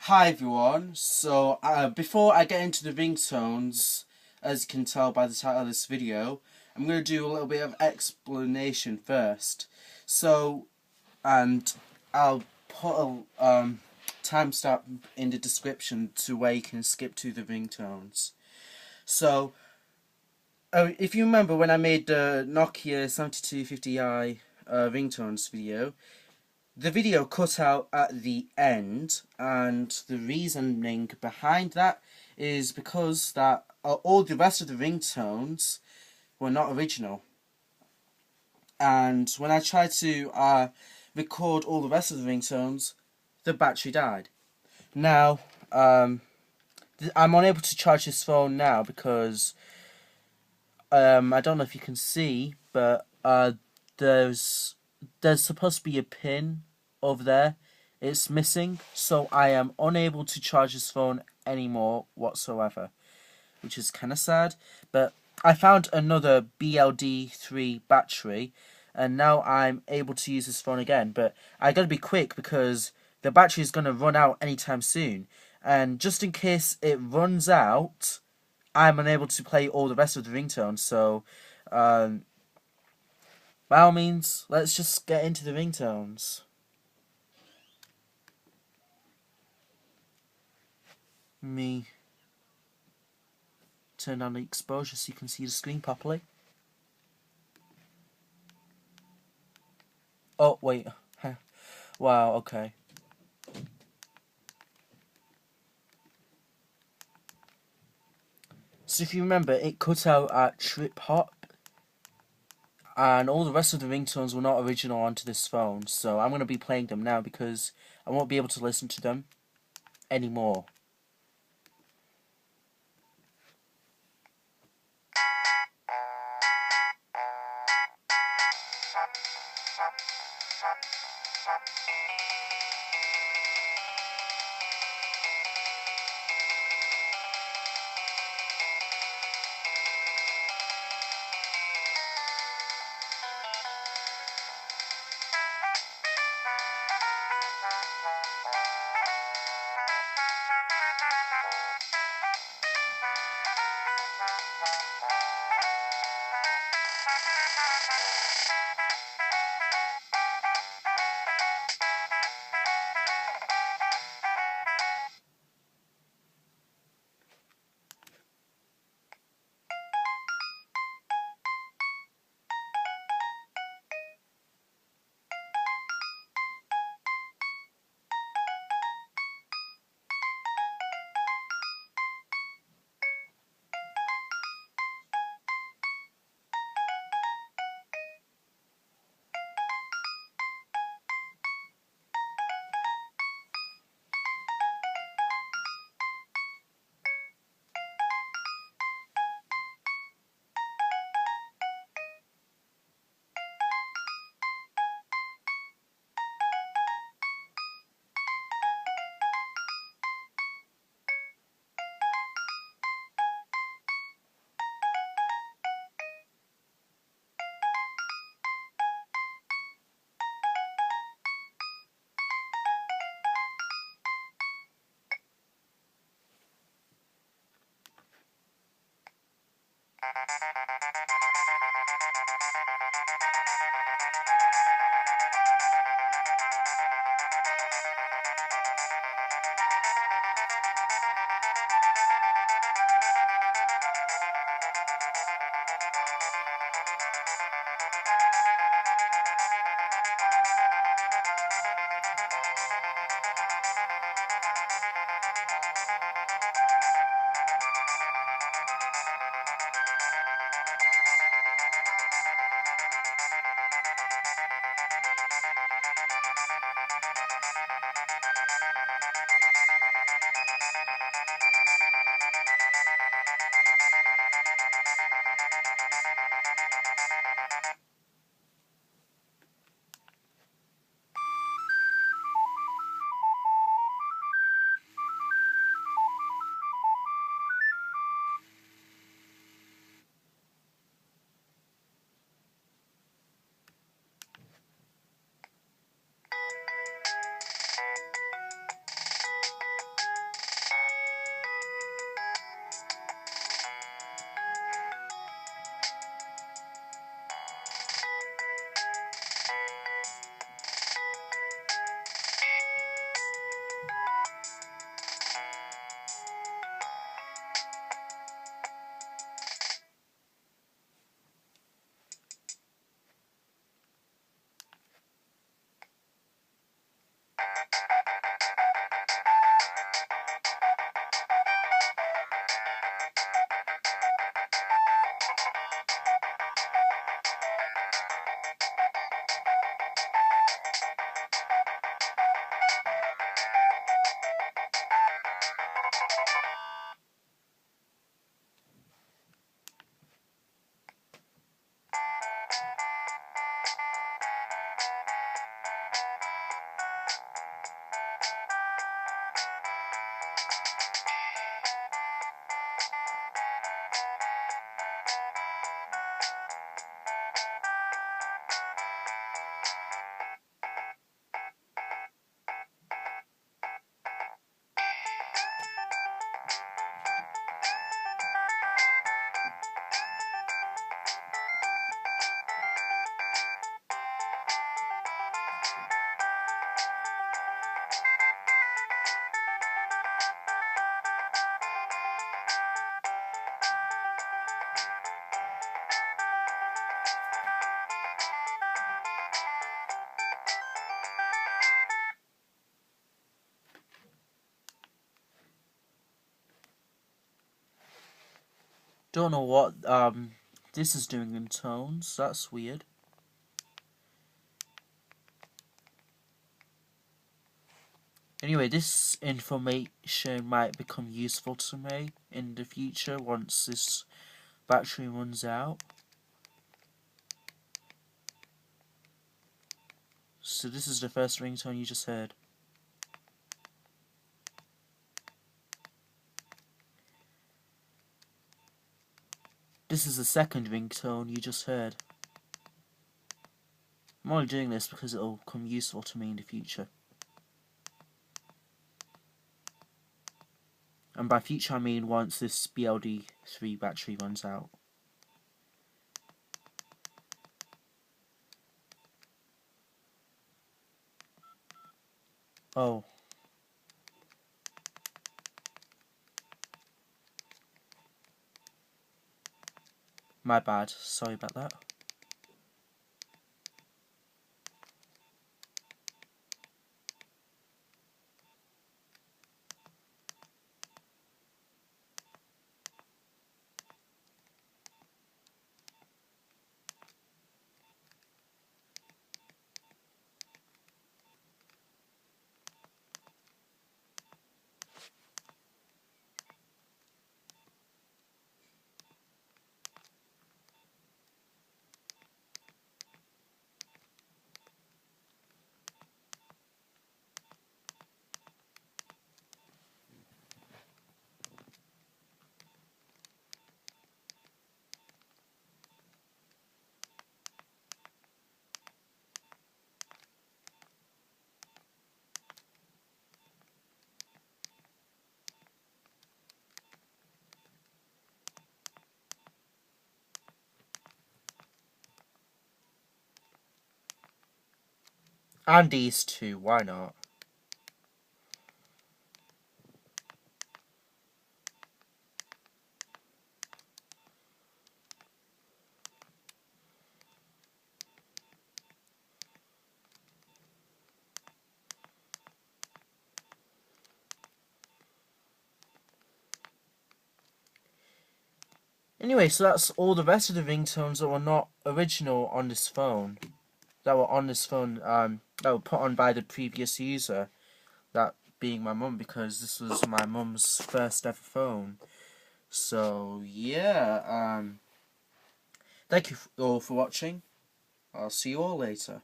Hi everyone, before I get into the ringtones, as you can tell by the title of this video, I'm going to do a little bit of explanation first. And I'll put a timestamp in the description to where you can skip to the ringtones. So, if you remember when I made the Nokia 7250i ringtones video, the video cut out at the end, and the reasoning behind that is because that all the rest of the ringtones were not original. And when I tried to record all the rest of the ringtones, the battery died. Now, I'm unable to charge this phone now because I don't know if you can see, but there's supposed to be a pin over there. It's missing, so I am unable to charge this phone anymore whatsoever, which is kind of sad. But I found another BLD3 battery, and now I'm able to use this phone again. But I gotta be quick because the battery is gonna run out anytime soon, and just in case it runs out, I'm unable to play all the rest of the ringtones. So, by all means, let's just get into the ringtones. Me turn down the exposure so you can see the screen properly. Oh, wait. Wow, okay. So if you remember, it cut out at trip hop, and all the rest of the ringtones were not original onto this phone, so I'm going to be playing them now because I won't be able to listen to them anymore. Don't know what this is doing in tones. That's weird. Anyway, this information might become useful to me in the future once this battery runs out. So this is the first ringtone you just heard. This is the second ringtone you just heard. I'm only doing this because it'll come useful to me in the future. And by future I mean once this BLD3 battery runs out. Oh. My bad, sorry about that. And these two, why not? Anyway, so that's all the rest of the ringtones that were not original on this phone. That were on this phone, that were put on by the previous user. That being my mum, because this was my mum's first ever phone. So, yeah, thank you all for watching. I'll see you all later.